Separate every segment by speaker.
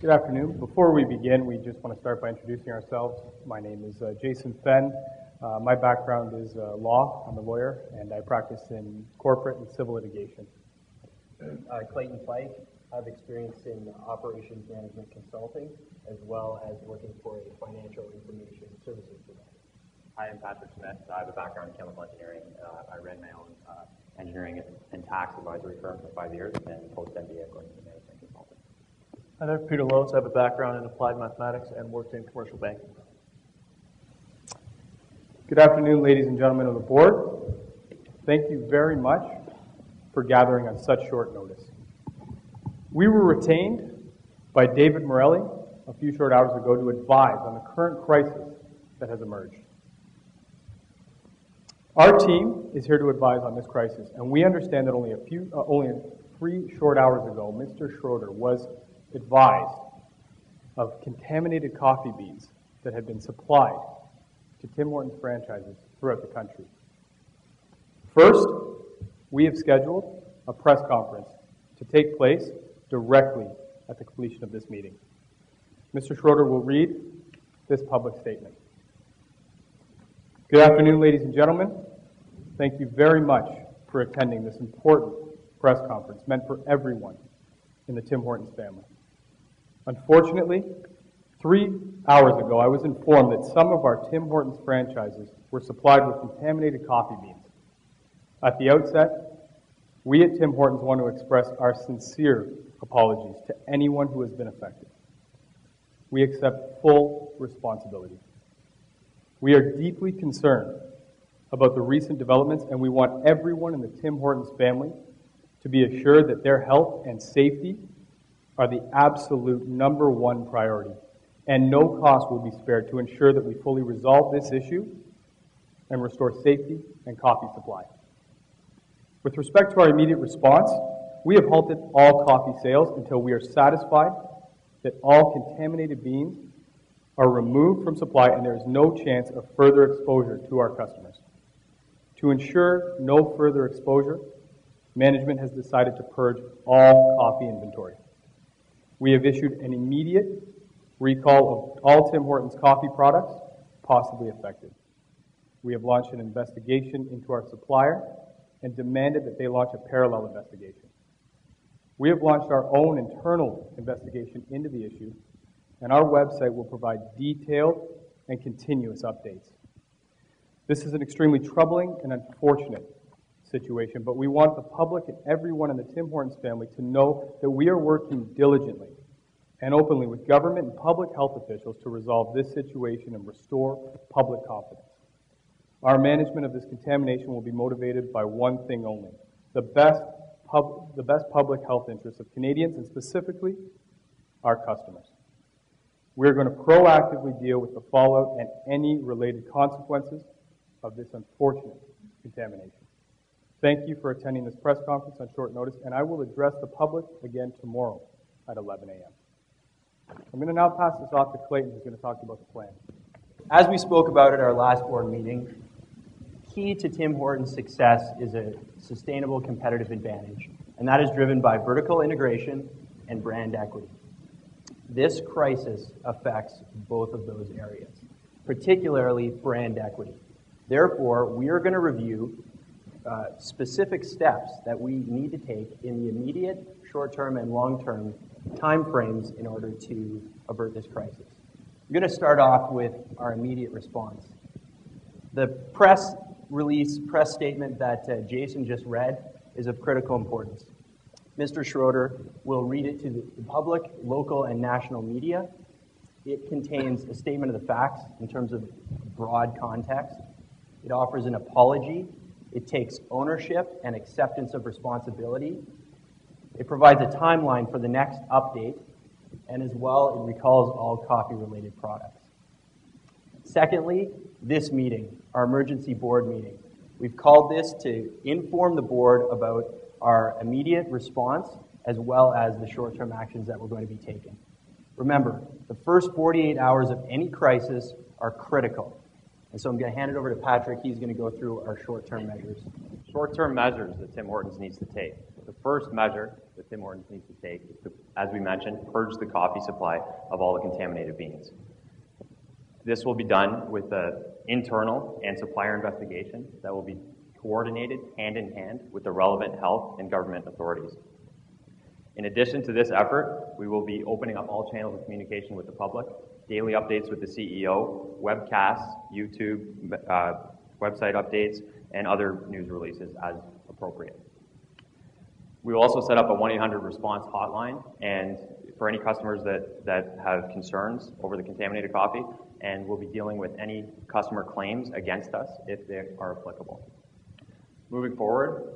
Speaker 1: Good afternoon. Before we begin, we just want to start by introducing ourselves. My name is Jason Fenn. My background is law. I'm a lawyer, and I practice in corporate and civil litigation.
Speaker 2: Clayton Pike. I have experience in operations management consulting, as well as working for a financial information services provider.
Speaker 3: Hi, I'm Patrick Smith. I have a background in chemical engineering. I ran my own engineering and tax advisory firm for 5 years, and post-MBA going into management consulting.
Speaker 4: Hi there, Peter Lowe's. I have a background in applied mathematics and worked in commercial banking.
Speaker 1: Good afternoon, ladies and gentlemen of the board. Thank you very much for gathering on such short notice. We were retained by David Morelli a few short hours ago to advise on the current crisis that has emerged. Our team is here to advise on this crisis, and we understand that only 3 short hours ago, Mr. Schroeder was advised of contaminated coffee beans that had been supplied to Tim Hortons franchises throughout the country. First, we have scheduled a press conference to take place directly at the completion of this meeting. Mr. Schroeder will read this public statement. Good afternoon, ladies and gentlemen. Thank you very much for attending this important press conference meant for everyone in the Tim Hortons family. Unfortunately, 3 hours ago, I was informed that some of our Tim Hortons franchises were supplied with contaminated coffee beans. At the outset, we at Tim Hortons want to express our sincere apologies to anyone who has been affected. We accept full responsibility. We are deeply concerned about the recent developments, and we want everyone in the Tim Hortons family to be assured that their health and safety are the absolute #1 priority, and no cost will be spared to ensure that we fully resolve this issue and restore safety and coffee supply. With respect to our immediate response, we have halted all coffee sales until we are satisfied that all contaminated beans are removed from supply and there is no chance of further exposure to our customers. To ensure no further exposure, management has decided to purge all coffee inventory. We have issued an immediate recall of all Tim Hortons coffee products possibly affected. We have launched an investigation into our supplier and demanded that they launch a parallel investigation. We have launched our own internal investigation into the issue, and our website will provide detailed and continuous updates. This is an extremely troubling and unfortunate situation, but we want the public and everyone in the Tim Hortons family to know that we are working diligently and openly with government and public health officials to resolve this situation and restore public confidence. Our management of this contamination will be motivated by one thing only: the best public health interests of Canadians and specifically our customers. We are going to proactively deal with the fallout and any related consequences of this unfortunate contamination. Thank you for attending this press conference on short notice, and I will address the public again tomorrow at 11 a.m. I'm going to now pass this off to Clayton, who's going to talk about the plan.
Speaker 2: As we spoke about at our last board meeting, key to Tim Hortons' success is a sustainable competitive advantage, and that is driven by vertical integration and brand equity. This crisis affects both of those areas, particularly brand equity. Therefore, we are going to review specific steps that we need to take in the immediate, short-term, and long-term timeframes in order to avert this crisis. I'm going to start off with our immediate response. The press statement that Jason just read is of critical importance. Mr. Schroeder will read it to the public, local, and national media. It contains a statement of the facts in terms of broad context. It offers an apology. It takes ownership and acceptance of responsibility. It provides a timeline for the next update, and as well, it recalls all coffee-related products. Secondly, this meeting, our emergency board meeting. We've called this to inform the board about our immediate response as well as the short-term actions that we're going to be taking. Remember, the first 48 hours of any crisis are critical. And so I'm going to hand it over to Patrick. He's going to go through our short-term measures.
Speaker 3: Short-term measures that Tim Hortons needs to take. The first measure that Tim Hortons needs to take is to as we mentioned, purge the coffee supply of all the contaminated beans. This will be done with an internal and supplier investigation that will be coordinated hand in hand with the relevant health and government authorities. In addition to this effort, we will be opening up all channels of communication with the public, daily updates with the CEO, webcasts, YouTube, website updates, and other news releases as appropriate. We will also set up a 1-800 response hotline and for any customers that have concerns over the contaminated coffee, and we'll be dealing with any customer claims against us if they are applicable. Moving forward,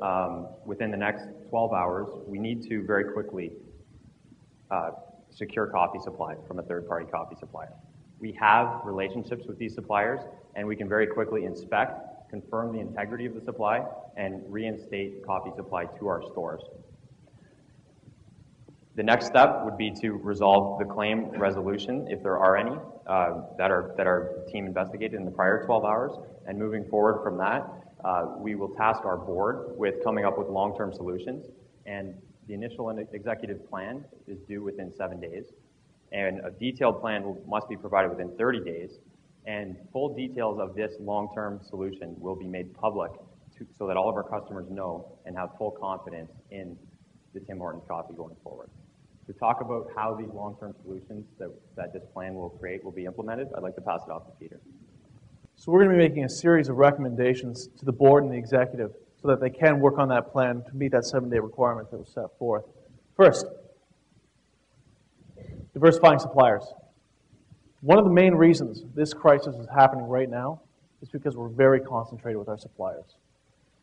Speaker 3: within the next 12 hours, we need to very quickly secure coffee supply from a third-party coffee supplier. We have relationships with these suppliers, and we can very quickly inspect, confirm the integrity of the supply, and reinstate coffee supply to our stores. The next step would be to resolve the claim resolution, if there are any, that our team investigated in the prior 12 hours. And moving forward from that, we will task our board with coming up with long-term solutions. And the initial executive plan is due within 7 days. And a detailed plan must be provided within 30 days. And full details of this long-term solution will be made public so that all of our customers know and have full confidence in the Tim Hortons coffee going forward. To talk about how these long-term solutions that this plan will create will be implemented, I'd like to pass it off to Peter.
Speaker 4: So we're going to be making a series of recommendations to the board and the executive so that they can work on that plan to meet that 7-day requirement that was set forth. First, diversifying suppliers. One of the main reasons this crisis is happening right now is because we're very concentrated with our suppliers.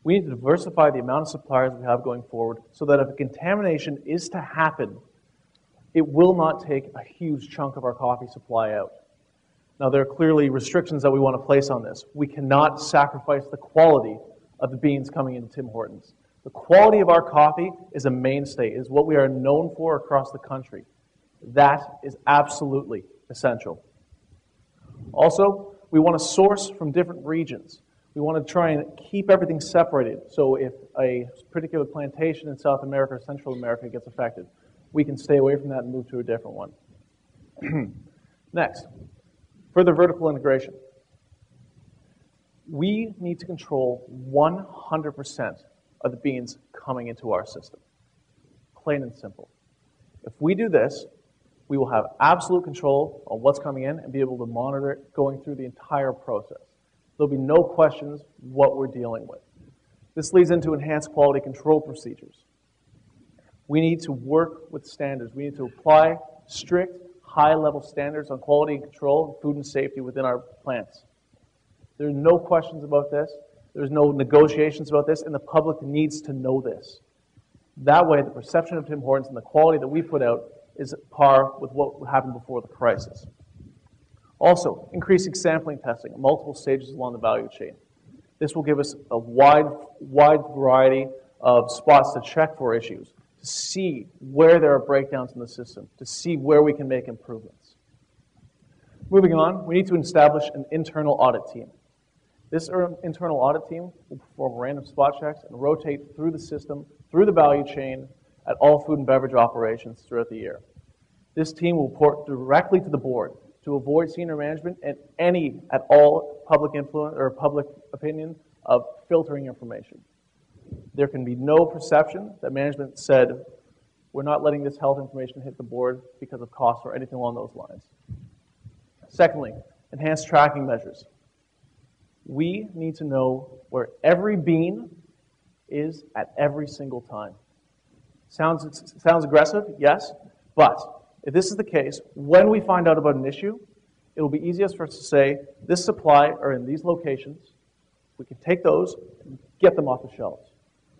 Speaker 4: We need to diversify the amount of suppliers we have going forward so that if a contamination is to happen, it will not take a huge chunk of our coffee supply out. Now, there are clearly restrictions that we want to place on this. We cannot sacrifice the quality of the beans coming into Tim Hortons. The quality of our coffee is a mainstay, is what we are known for across the country. That is absolutely essential. Also, we want to source from different regions. We want to try and keep everything separated. So if a particular plantation in South America or Central America gets affected, we can stay away from that and move to a different one. Next, further vertical integration. We need to control 100% of the beans coming into our system. Plain and simple. If we do this, we will have absolute control on what's coming in and be able to monitor it going through the entire process. There'll be no questions what we're dealing with. This leads into enhanced quality control procedures. We need to work with standards. We need to apply strict, high-level standards on quality and control, food and safety within our plants. There's no questions about this. There's no negotiations about this, and the public needs to know this. That way, the perception of Tim Hortons and the quality that we put out is at par with what happened before the crisis. Also, increasing sampling testing at multiple stages along the value chain. This will give us a wide variety of spots to check for issues, to see where there are breakdowns in the system, to see where we can make improvements. Moving on, we need to establish an internal audit team. This internal audit team will perform random spot checks and rotate through the system, through the value chain, at all food and beverage operations throughout the year. This team will report directly to the board to avoid senior management and any at all public influence or public opinion of filtering information. There can be no perception that management said, we're not letting this health information hit the board because of costs or anything along those lines. Secondly, enhanced tracking measures. We need to know where every bean is at every single time. Sounds aggressive, yes, but if this is the case, when we find out about an issue, it'll be easiest for us to say, this supply are in these locations. We can take those and get them off the shelves.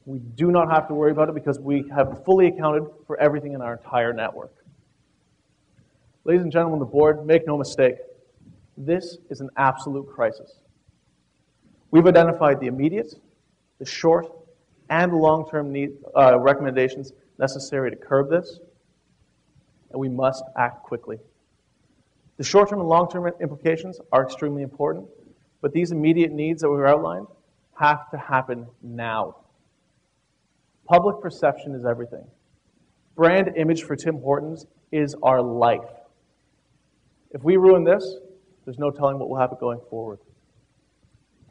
Speaker 4: We do not have to worry about it because we have fully accounted for everything in our entire network. Ladies and gentlemen of the board, make no mistake, this is an absolute crisis. We've identified the immediate, the short, and the long-term recommendations necessary to curb this, and we must act quickly. The short-term and long-term implications are extremely important, but these immediate needs that we've outlined have to happen now. Public perception is everything. brand image for Tim Hortons is our life. If we ruin this, there's no telling what will happen going forward.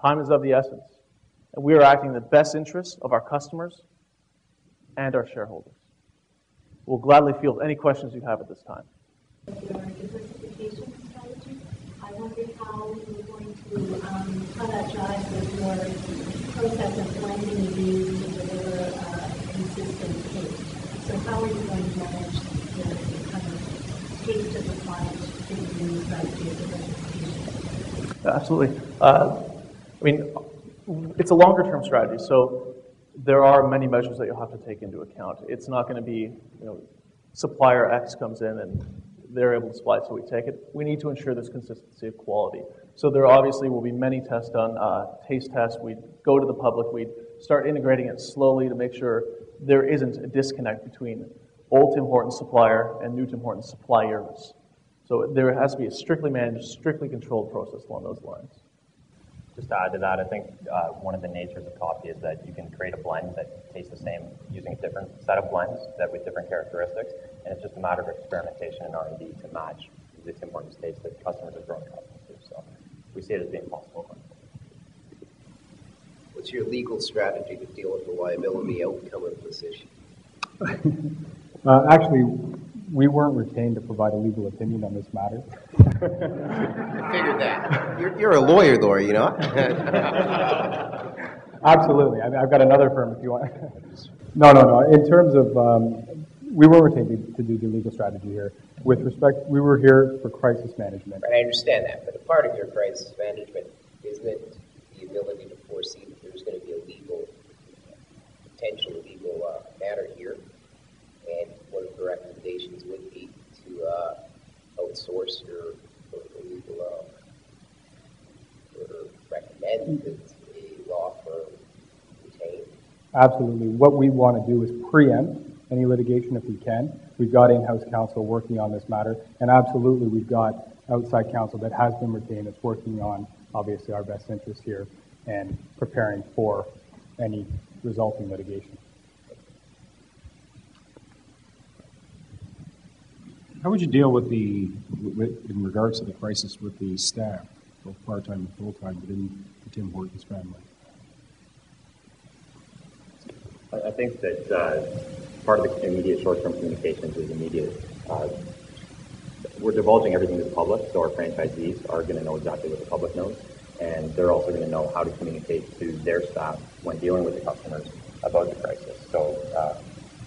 Speaker 4: Time is of the essence, and we are acting in the best interests of our customers and our shareholders. We'll gladly field any questions you have at this time.
Speaker 5: Your diversification strategy, I wondered how you were going to, how that jives with your process of blending the beans to deliver a consistent taste. So how are you going to manage the kind of taste of the client given the new strategy of diversification?
Speaker 4: Absolutely. I mean, it's a longer-term strategy, so there are many measures that you'll have to take into account. It's not going to be, supplier X comes in and they're able to supply it, so we take it. We need to ensure there's consistency of quality. So there obviously will be many tests done, taste tests. We'd go to the public. We'd start integrating it slowly to make sure there isn't a disconnect between old Tim Hortons supplier and new Tim Hortons suppliers. So there has to be a strictly managed, strictly controlled process along those lines.
Speaker 3: Just to add to that, I think one of the natures of coffee is that you can create a blend that tastes the same using a different set of blends that with different characteristics, and it's just a matter of experimentation and R&D to match the Tim Hortons taste that customers have grown accustomed to. So we see it as being possible.
Speaker 6: What's your legal strategy to deal with the liability outcome of this issue?
Speaker 1: Actually, we weren't retained to provide a legal opinion on this matter.
Speaker 6: I figured that. You're a lawyer, though, you know?
Speaker 1: Absolutely. I've got another firm if you want. No. In terms of, we weren't retained to do the legal strategy here. With respect, we were here for crisis management.
Speaker 6: I understand that, but a part of your crisis management, isn't it the ability to foresee that there's going to be a potential legal matter here? And one of the recommendations would be to outsource your legal, or recommend that a law firm retain.
Speaker 1: Absolutely. What we want to do is preempt any litigation if we can. We've got in-house counsel working on this matter, and absolutely we've got outside counsel that has been retained that's working on, obviously, our best interests here and preparing for any resulting litigation.
Speaker 7: How would you deal with in regards to the crisis with the staff, both part-time and full-time, within the Tim Hortons family?
Speaker 3: I think that part of the immediate short-term communications is immediate. We're divulging everything to the public, so our franchisees are going to know exactly what the public knows, and they're also going to know how to communicate to their staff when dealing with the customers about the crisis. So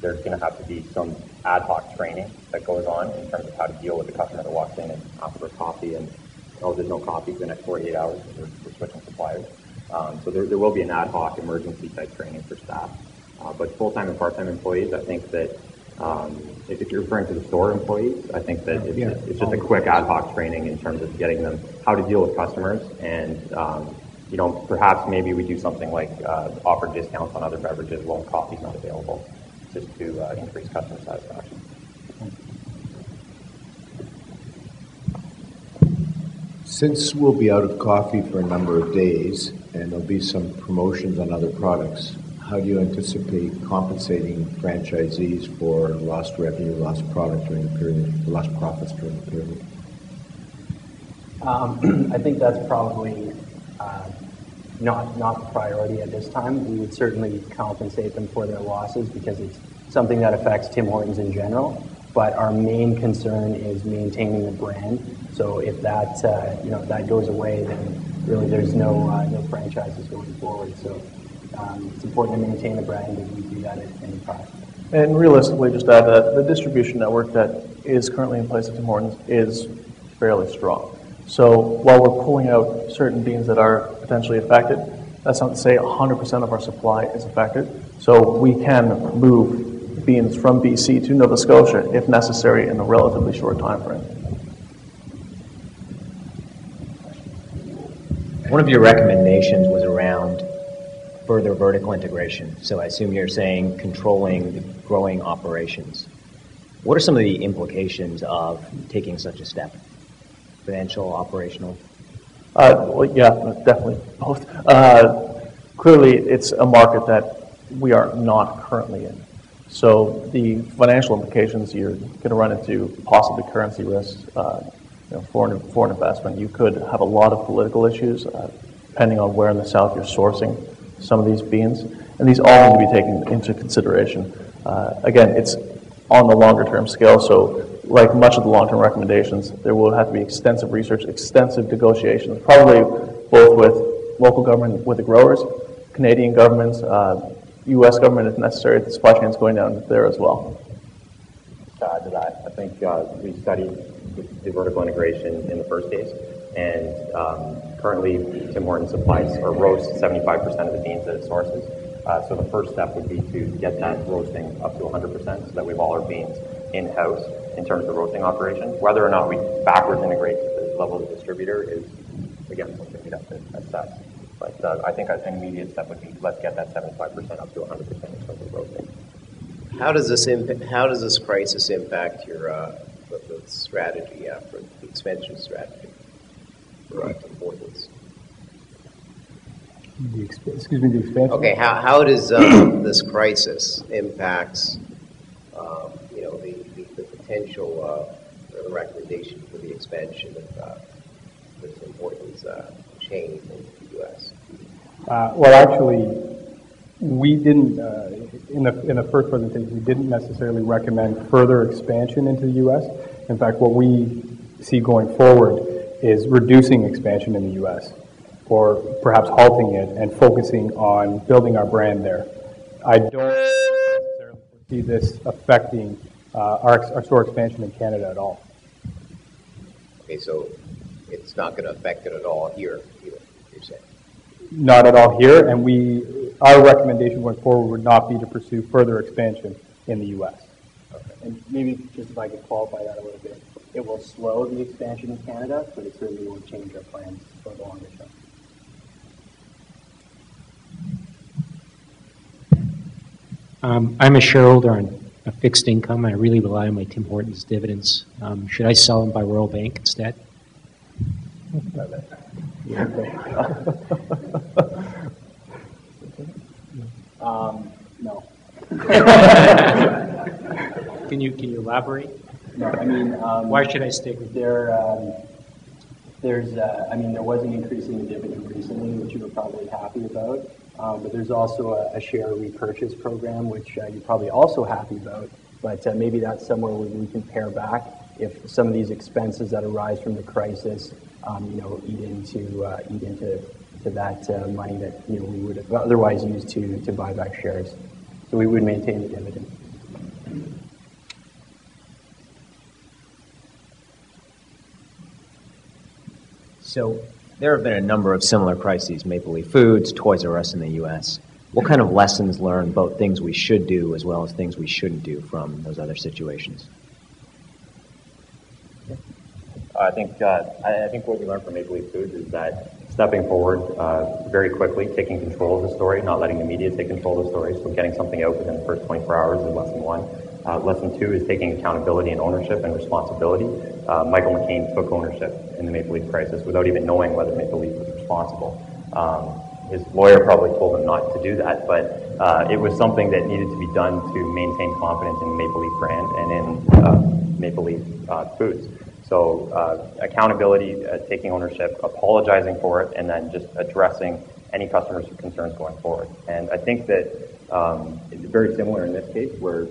Speaker 3: there's going to have to be some ad hoc training that goes on in terms of how to deal with the customer that walks in and asks for coffee and, there's no coffee for the next 48 hours because we're switching suppliers. So there will be an ad hoc emergency type training for staff. But full-time and part-time employees, I think that if you're referring to the store employees, I think that it's just a quick ad hoc training in terms of getting them how to deal with customers and, perhaps maybe we do something like offer discounts on other beverages when coffee's not available, just to increase customer satisfaction.
Speaker 8: Since we'll be out of coffee for a number of days and there'll be some promotions on other products, how do you anticipate compensating franchisees for lost revenue, lost product during the period, lost profits during the period?
Speaker 2: I think that's probably not the priority at this time. We would certainly compensate them for their losses because it's something that affects Tim Hortons in general. But our main concern is maintaining the brand. So if that that goes away, then really there's no franchises going forward. So it's important to maintain the brand, and we do that at any cost.
Speaker 4: And realistically, just add that the distribution network that is currently in place at Tim Hortons is fairly strong. So while we're pulling out certain beans that are potentially affected, that's not to say 100% of our supply is affected. So we can move beans from BC to Nova Scotia if necessary in a relatively short time frame.
Speaker 9: One of your recommendations was around further vertical integration. So I assume you're saying controlling the growing operations. What are some of the implications of taking such a step? Financial, operational?
Speaker 4: Well, yeah, definitely both. Clearly, it's a market that we are not currently in. So the financial implications, you're going to run into possibly currency risks, foreign investment. You could have a lot of political issues, depending on where in the South you're sourcing some of these beans. And these all need to be taken into consideration. Again, it's on the longer term scale, so like much of the long-term recommendations, there will have to be extensive research, extensive negotiations, probably both with local government, with the growers, Canadian governments, U.S. government if necessary. The supply chain is going down there as well.
Speaker 3: To add to that, I think we studied the vertical integration in the first case, and currently Tim Hortons supplies or roasts 75% of the beans that it sources. So the first step would be to get that roasting up to 100% so that we have all our beans in-house in terms of the roasting operation. Whether or not we backwards integrate to the level of the distributor is, again, something we'd have to assess. But I think an immediate step would be let's get that 75% up to 100% in terms of roasting.
Speaker 6: How does this crisis impact your the strategy for the expansion strategy for Tim Hortons?
Speaker 1: The expansion.
Speaker 6: Okay, how does this crisis impacts the potential or the recommendation for the expansion of the Tim Hortons chain in the U.S.?
Speaker 1: Well, actually, we didn't, in the first presentation, we didn't necessarily recommend further expansion into the U.S. In fact, what we see going forward is reducing expansion in the U.S. or perhaps halting it and focusing on building our brand there. I don't necessarily see this affecting our store expansion in Canada at all.
Speaker 6: Okay, so it's not going to affect it at all here, either, you're saying?
Speaker 1: Not at all here, and our recommendation going forward would not be to pursue further expansion in the U.S.
Speaker 2: Okay. And maybe just if I could qualify that a little bit, it will slow the expansion in Canada, but it certainly won't change our plans for the longer term.
Speaker 10: I'm a shareholder on a fixed income. I really rely on my Tim Hortons dividends. Should I sell them by Royal Bank instead?
Speaker 2: No.
Speaker 10: Can you elaborate?
Speaker 2: No, I mean,
Speaker 10: why should I stick with
Speaker 2: there was an increase in the dividend recently, which you were probably happy about. But there's also a share repurchase program, which you're probably also happy about. But maybe that's somewhere where we can pare back if some of these expenses that arise from the crisis, eat into that money that we would have otherwise used to buy back shares. So we would maintain the dividend.
Speaker 9: So there have been a number of similar crises, Maple Leaf Foods, Toys R Us in the U.S. What kind of lessons learned, both things we should do as well as things we shouldn't do from those other situations?
Speaker 3: I think what we learned from Maple Leaf Foods is that stepping forward very quickly, taking control of the story, not letting the media take control of the story, so getting something out within the first 24 hours is lesson one. Lesson two is taking accountability and ownership and responsibility. Michael McCain took ownership in the Maple Leaf crisis without even knowing whether Maple Leaf was responsible. His lawyer probably told him not to do that, but it was something that needed to be done to maintain confidence in the Maple Leaf brand and in Maple Leaf Foods. So accountability, taking ownership, apologizing for it, and then just addressing any customers' concerns going forward. And I think that it's very similar in this case, where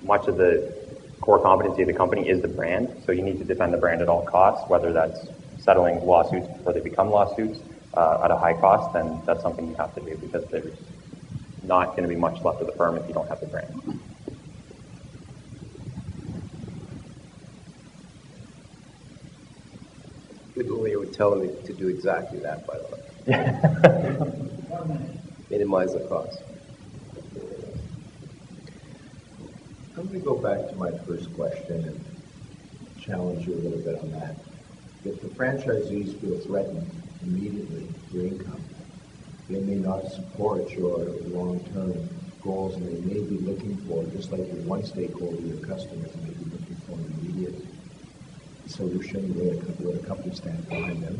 Speaker 3: much of the core competency of the company is the brand. So you need to defend the brand at all costs, whether that's settling lawsuits before they become lawsuits at a high cost, then that's something you have to do because there's not going to be much left of the firm if you don't have the brand.
Speaker 6: Good lawyer would tell me to do exactly that, by the way. Minimize the cost.
Speaker 8: I'm going to go back to my first question and challenge you a little bit on that. If the franchisees feel threatened immediately for income, they may not support your long-term goals, and they may be looking for, just like your one stakeholder, your customers may be looking for an immediate solution where a company stands behind them.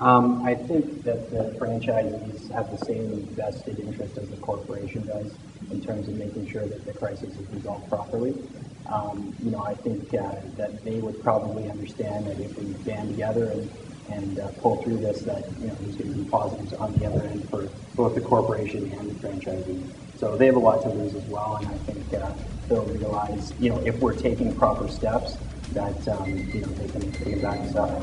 Speaker 2: I think that the franchisees have the same vested interest as the corporation does in terms of making sure that the crisis is resolved properly. I think that they would probably understand that if we band together and pull through this, that there's going to be positives on the other end for both the corporation and the franchisee. So they have a lot to lose as well, and I think they'll realize, if we're taking proper steps, that they can back us up.